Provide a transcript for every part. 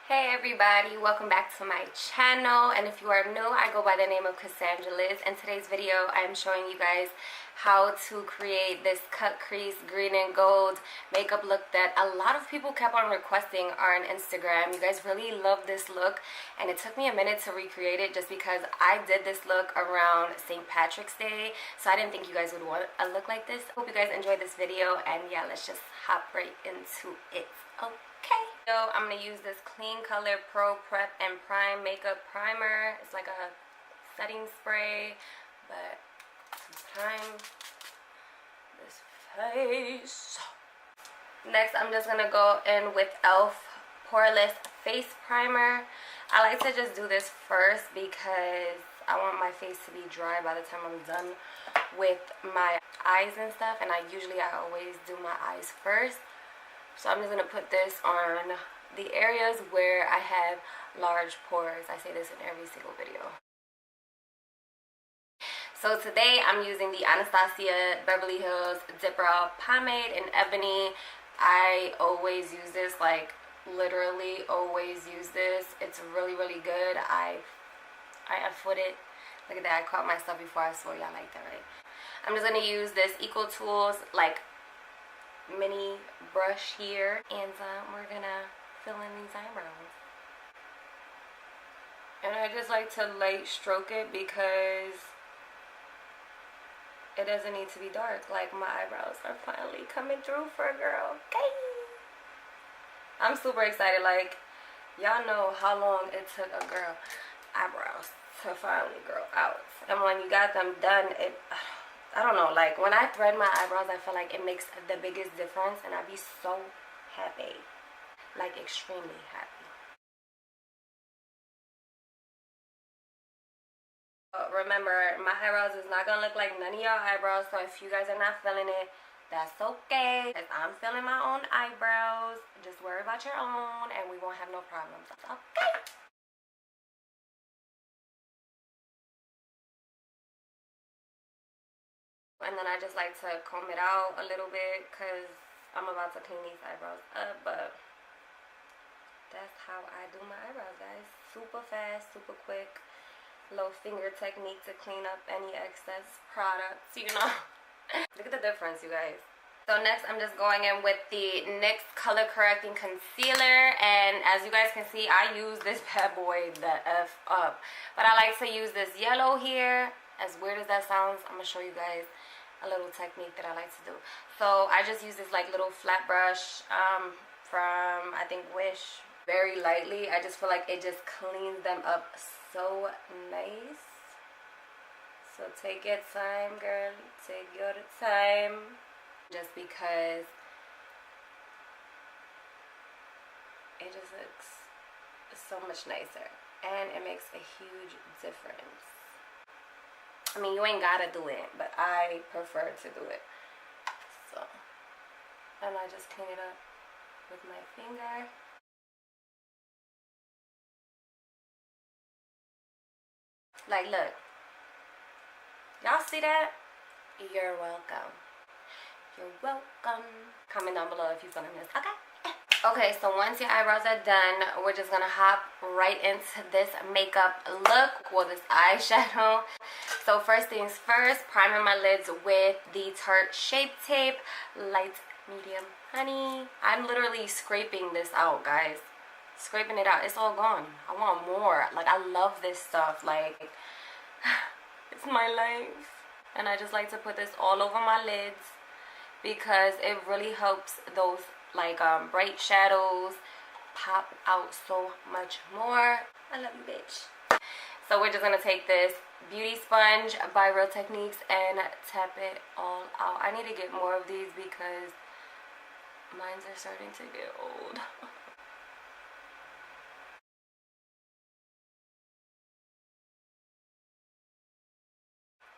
Hey everybody, welcome back to my channel, and if you are new, I go by the name of Cassandra Liz. In today's video, I am showing you guys how to create this cut crease green and gold makeup look that a lot of people kept on requesting on Instagram. You guys really love this look, and it took me a minute to recreate it just because I did this look around St. Patrick's Day, so I didn't think you guys would want a look like this. Hope you guys enjoyed this video, and yeah, let's just hop right into it. Okay, so I'm gonna use this Clean Color Pro Prep and Prime makeup primer. It's like a setting spray, but to prime this face. Next, I'm just gonna go in with e.l.f. Poreless Face Primer. I like to just do this first because I want my face to be dry by the time I'm done with my eyes and stuff, and I always do my eyes first. So I'm just going to put this on the areas where I have large pores. I say this in every single video. So today I'm using the Anastasia Beverly Hills Dipbrow pomade in Ebony. I always use this, like literally always use this. It's really, really good. I foot it. Look at that. I caught myself before I saw y'all like that, right? I'm just going to use this Equal Tools like mini brush here, and we're gonna fill in these eyebrows. And I just like to light stroke it because it doesn't need to be dark. Like, my eyebrows are finally coming through for a girl. Okay, I'm super excited. Like, y'all know how long it took a girl eyebrows to finally grow out, and when you got them done, I don't know, like when I thread my eyebrows, I feel like it makes the biggest difference, and I'd be so happy, like extremely happy. Remember, my eyebrows is not gonna look like none of y'all eyebrows, so if you guys are not feeling it, that's okay, because I'm feeling my own eyebrows. Just worry about your own, and we won't have no problems. Okay. And then I just like to comb it out a little bit because I'm about to clean these eyebrows up. But that's how I do my eyebrows, guys. Super fast, super quick. Little finger technique to clean up any excess products, you know. Look at the difference, you guys. So next, I'm just going in with the NYX Color Correcting Concealer. And as you guys can see, I use this bad boy the F up. But I like to use this yellow here. As weird as that sounds, I'm going to show you guys a little technique that I like to do. So I just use this like little flat brush from, I think, Wish. Very lightly. I just feel like it just cleans them up so nice. So take your time, girl. Take your time. Just because it just looks so much nicer. And it makes a huge difference. I mean, you ain't gotta do it, but I prefer to do it. So, and I just clean it up with my finger. Like, look. Y'all see that? You're welcome. You're welcome. Comment down below if you're feeling this. Okay. Okay, so once your eyebrows are done, we're just gonna hop right into this makeup look, well, this eyeshadow. So first things first, priming my lids with the Tarte Shape Tape, light, medium, honey. I'm literally scraping this out, guys. Scraping it out. It's all gone. I want more. Like, I love this stuff. Like, it's my life. And I just like to put this all over my lids because it really helps those like bright shadows pop out so much more. I love you, bitch. So we're just gonna take this beauty sponge by Real Techniques and tap it all out. I need to get more of these because mines are starting to get old.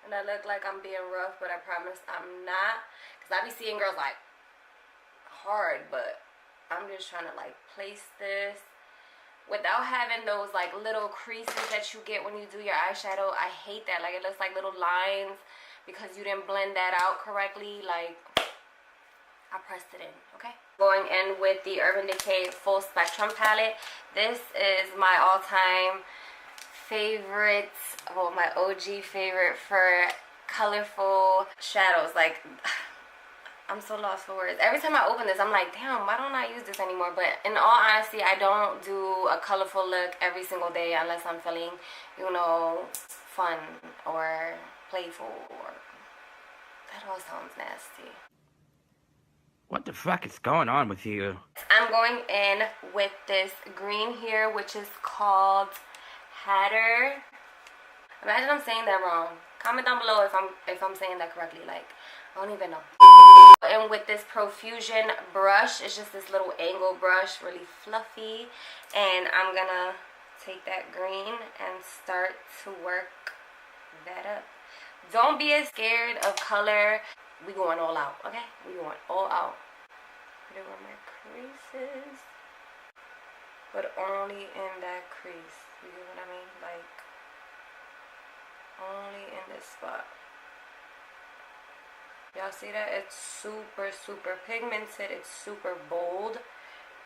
And I look like I'm being rough, but I promise I'm not, because I be seeing girls like hard, but I'm just trying to like place this without having those like little creases that you get when you do your eyeshadow. I hate that. Like, it looks like little lines because you didn't blend that out correctly. Like, I pressed it in, okay? Going in with the Urban Decay Full Spectrum palette. This is my all-time favorite, well, my OG favorite for colorful shadows. Like, I'm so lost for words. Every time I open this, I'm like, damn, why don't I use this anymore? But in all honesty, I don't do a colorful look every single day unless I'm feeling, you know, fun or playful, or that all sounds nasty. What the fuck is going on with you? I'm going in with this green here, which is called Hatter. Imagine I'm saying that wrong. Comment down below if I'm saying that correctly. Like, I don't even know. And with this Profusion brush, it's just this little angle brush, really fluffy. And I'm gonna take that green and start to work that up. Don't be as scared of color. We going all out, okay? We going all out. Put it where my crease is, but only in that crease. You get what I mean? Like, only in this spot. Y'all see that? It's super, super pigmented. It's super bold,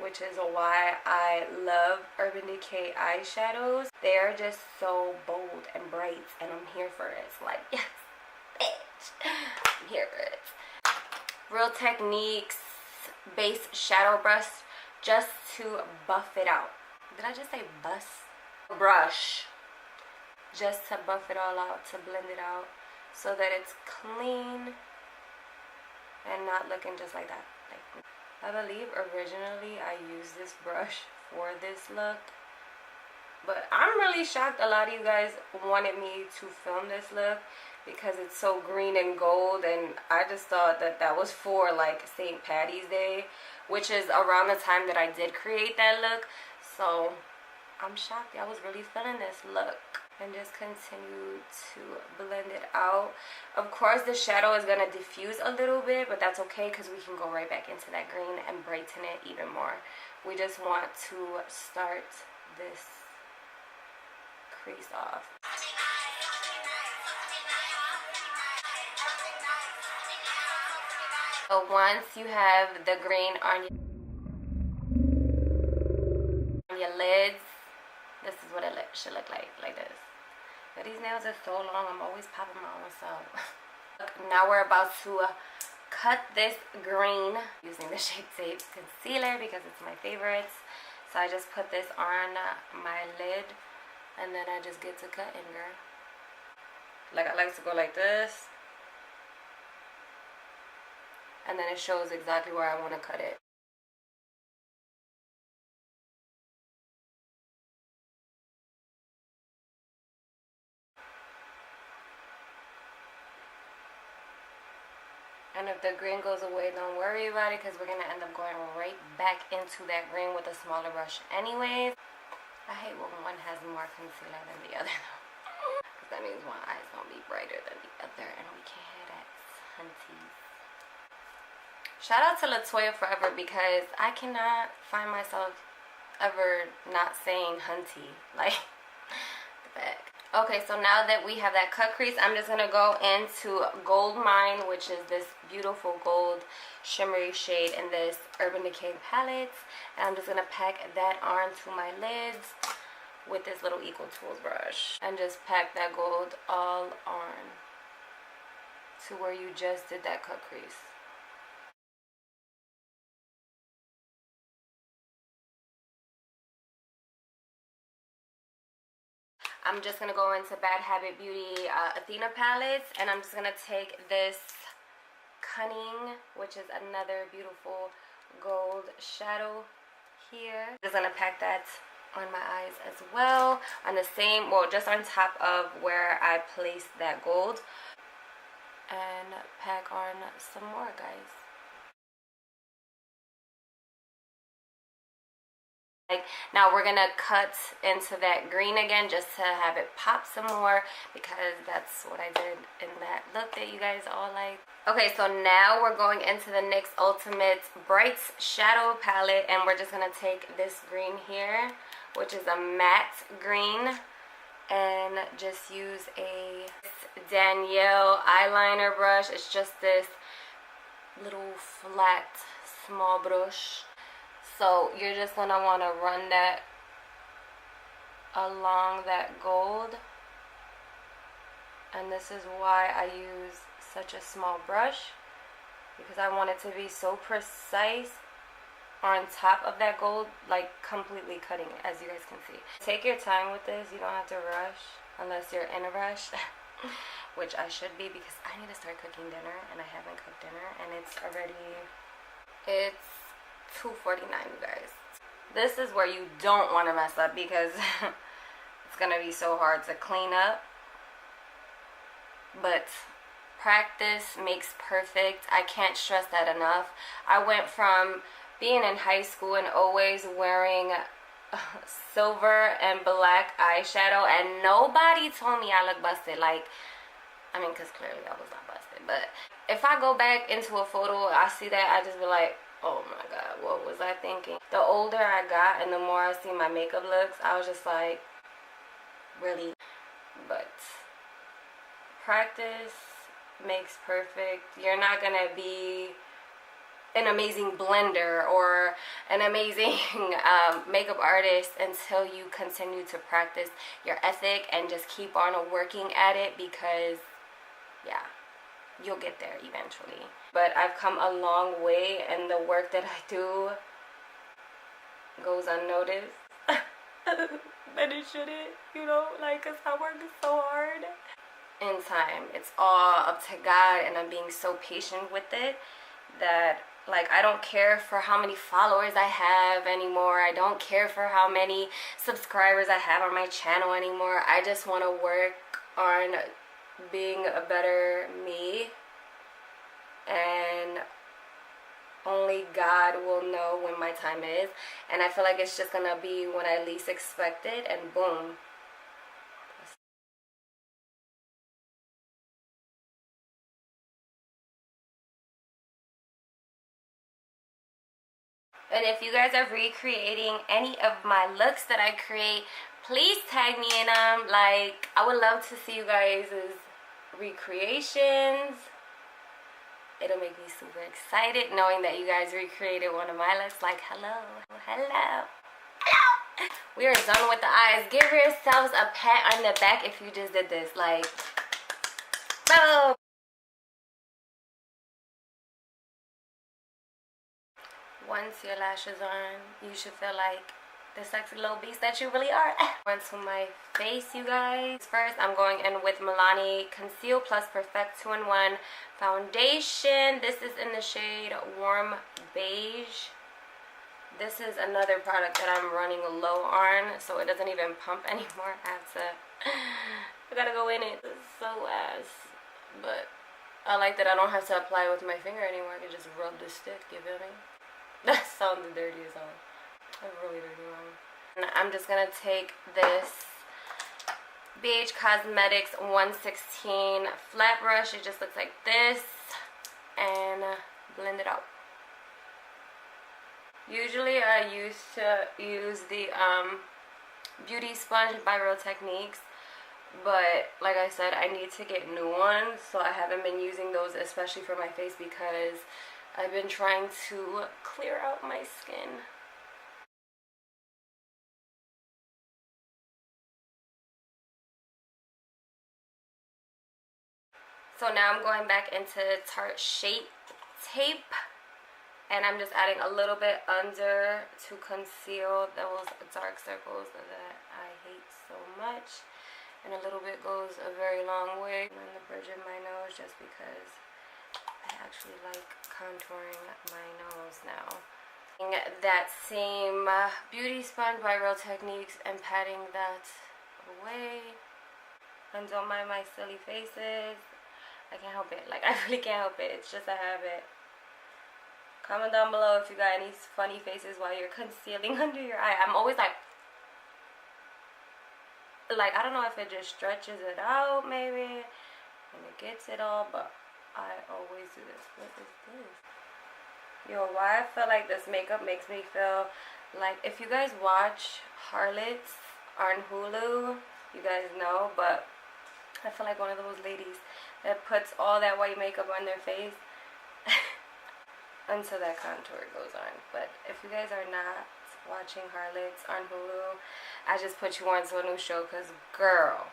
which is why I love Urban Decay eyeshadows. They're just so bold and bright, and I'm here for it. It's like, yes, bitch. I'm here for it. Real Techniques base shadow brush, just to buff it out. Did I just say bust? Brush. Just to buff it all out, to blend it out, so that it's clean and not looking just like that. Like, I believe originally I used this brush for this look, but I'm really shocked a lot of you guys wanted me to film this look because it's so green and gold, and I just thought that that was for like St. Patty's Day, which is around the time that I did create that look. So I'm shocked y'all was really feeling this look. And just continue to blend it out. Of course, the shadow is going to diffuse a little bit, but that's okay because we can go right back into that green and brighten it even more. We just want to start this crease off. So once you have the green on your lids, this is what it should look like this. But these nails are so long, I'm always popping my own self. Now we're about to cut this green using the Shape Tape concealer because it's my favorite. So I just put this on my lid and then I just get to cutting, girl. Like, I like to go like this. And then it shows exactly where I want to cut it. And if the green goes away, don't worry about it because we're going to end up going right back into that green with a smaller brush anyways. I hate when one has more concealer than the other though. Because that means one eye's going to be brighter than the other and we can't have that hunties. Shout out to Latoya Forever because I cannot find myself ever not saying hunty. Like, the back. Okay, so now that we have that cut crease, I'm just going to go into Gold Mine, which is this beautiful gold shimmery shade in this Urban Decay palette. And I'm just going to pack that onto my lids with this little Equal Tools brush. And just pack that gold all on to where you just did that cut crease. I'm just going to go into Bad Habit Beauty Athena palettes, and I'm just going to take this Cunning, which is another beautiful gold shadow here. I'm just going to pack that on my eyes as well, on the same, well, just on top of where I placed that gold, and pack on some more, guys. Now we're gonna cut into that green again just to have it pop some more because that's what I did in that look that you guys all like. Okay, so now we're going into the NYX Ultimate Bright Shadow Palette, and we're just gonna take this green here, which is a matte green, and just use a Danielle eyeliner brush. It's just this little flat small brush. So you're just gonna want to run that along that gold, and this is why I use such a small brush, because I want it to be so precise on top of that gold, like completely cutting it, as you guys can see. Take your time with this. You don't have to rush unless you're in a rush, which I should be, because I need to start cooking dinner and I haven't cooked dinner, and it's 2:49, you guys. This is where you don't want to mess up, because it's gonna be so hard to clean up, but practice makes perfect. I can't stress that enough. I went from being in high school and always wearing silver and black eyeshadow, and nobody told me I look busted. Like, I mean, because clearly I was not busted, but if I go back into a photo, I see that, I just be like, oh my god, what was I thinking? The older I got and the more I see my makeup looks, I was just like, really? But practice makes perfect. You're not gonna be an amazing blender or an amazing makeup artist until you continue to practice your ethic and just keep on working at it, because yeah, you'll get there eventually. But I've come a long way, and the work that I do goes unnoticed. But it shouldn't, you know, like, because I work so hard. In time, it's all up to God, and I'm being so patient with it that, like, I don't care for how many followers I have anymore. I don't care for how many subscribers I have on my channel anymore. I just want to work on being a better me, and only God will know when my time is, and I feel like it's just gonna be when I least expect it, and boom. And if you guys are recreating any of my looks that I create, please tag me in them. Like, I would love to see you guys' recreations. It'll make me super excited knowing that you guys recreated one of my looks. Like, hello, hello, hello. We are done with the eyes. Give yourselves a pat on the back if you just did this. Like, boom. Once your lashes on, you should feel like the sexy little beast that you really are. Onto my face, you guys. First, I'm going in with Milani Conceal Plus Perfect 2-in-1 foundation. This is in the shade Warm Beige. This is another product that I'm running low on, so it doesn't even pump anymore. I gotta go in it. It's so ass. But I like that I don't have to apply it with my finger anymore. I can just rub the stick, you feel me? That sounded dirty as hell. A really dirty one. And I'm just gonna take this BH Cosmetics 116 flat brush. It just looks like this, and blend it out. Usually I used to use the Beauty Sponge by Real Techniques, but like I said, I need to get new ones, so I haven't been using those, especially for my face, because I've been trying to clear out my skin. So now I'm going back into Tarte Shape Tape, and I'm just adding a little bit under to conceal those dark circles that I hate so much. And a little bit goes a very long way. And then the bridge of my nose, just because I actually like contouring my nose now. That same Beauty Sponge by Real Techniques and patting that away. And don't mind my silly faces. I can't help it. Like, I really can't help it. It's just a habit. Comment down below if you got any funny faces while you're concealing under your eye. I'm always like, I don't know if it just stretches it out maybe, and it gets it all, but I always do this. What is this? Yo, why I feel like this makeup makes me feel like, if you guys watch Harlots on Hulu, you guys know, but I feel like one of those ladies that puts all that white makeup on their face. until that contour goes on. But if you guys are not watching Harlots on Hulu, I just put you onto a new show because girl,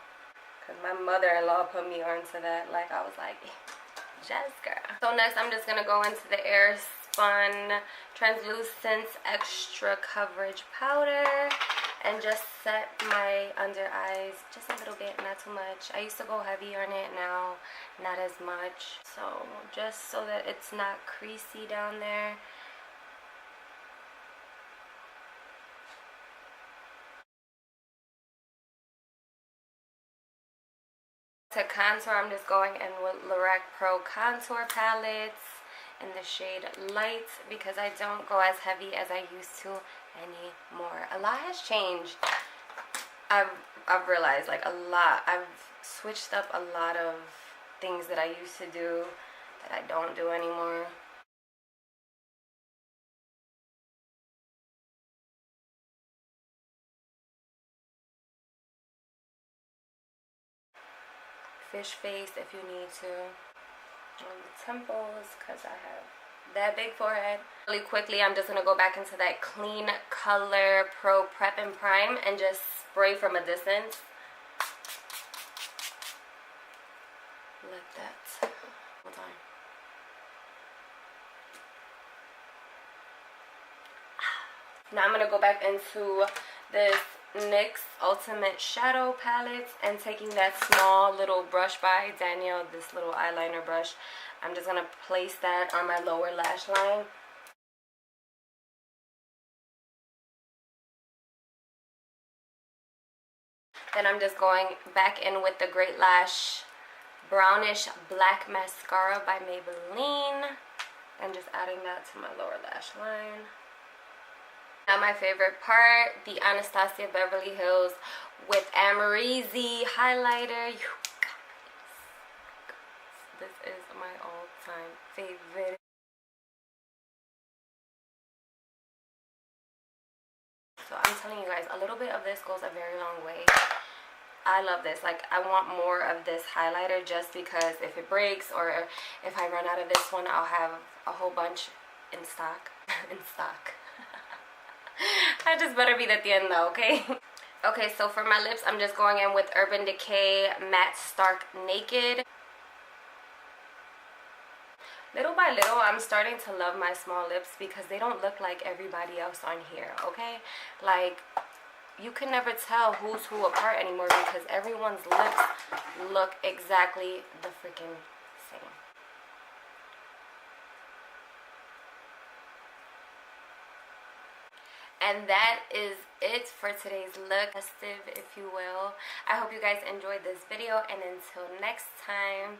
because my mother-in-law put me onto that. Like, I was like, yes girl. So next I'm just gonna go into the Airspun Translucent Extra Coverage Powder and just set my under eyes just a little bit, not too much. I used to go heavy on it, now not as much. So just so that it's not creasy down there. To contour, I'm just going in with Lorac Pro Contour Palettes in the shade Light because I don't go as heavy as I used to anymore. A lot has changed. I've realized, like, a lot. I've switched up a lot of things that I used to do that I don't do anymore. Fish face if you need to. On the temples because I have that big forehead. Really quickly, I'm just going to go back into that Clean Color Pro Prep and Prime and just spray from a distance. Like that. Hold on. Now I'm going to go back into this NYX Ultimate Shadow Palette and taking that small little brush by Danielle, this little eyeliner brush. I'm just going to place that on my lower lash line. Then I'm just going back in with the Great Lash Brownish Black Mascara by Maybelline and just adding that to my lower lash line. Now my favorite part, the Anastasia Beverly Hills with amrezy highlighter. You guys, this is my all-time favorite. So I'm telling you guys, a little bit of this goes a very long way. I love this. Like, I want more of this highlighter just because if it breaks or if I run out of this one, I'll have a whole bunch in stock. In stock. I just better be at the end though, okay? Okay, so for my lips, I'm just going in with Urban Decay Matte Stark Naked. Little by little, I'm starting to love my small lips because they don't look like everybody else on here, okay? Like, you can never tell who's who apart anymore because everyone's lips look exactly the freaking same. And that is it for today's look, festive if you will. I hope you guys enjoyed this video, and until next time,